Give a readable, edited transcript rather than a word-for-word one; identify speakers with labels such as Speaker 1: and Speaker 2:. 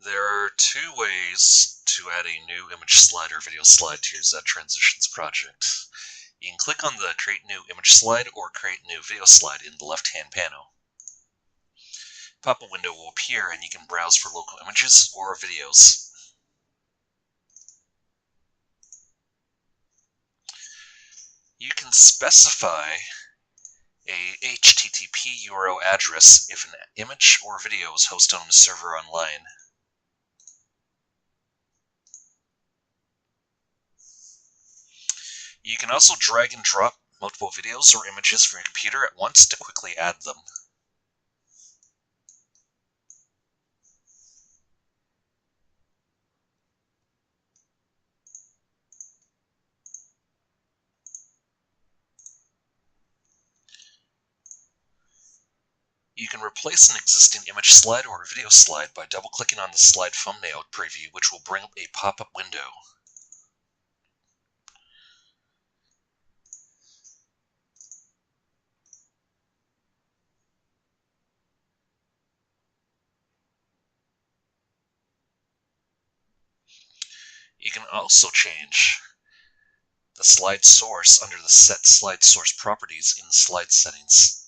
Speaker 1: There are two ways to add a new image slide or video slide to your zTransitions project. You can click on the Create New Image Slide or Create New Video Slide in the left-hand panel. A pop-up window will appear and you can browse for local images or videos. You can specify a HTTP URL address if an image or video is hosted on a server online. You can also drag and drop multiple videos or images from your computer at once to quickly add them. You can replace an existing image slide or video slide by double-clicking on the slide thumbnail preview, which will bring up a pop-up window. You can also change the slide source under the Set Slide Source properties in Slide Settings.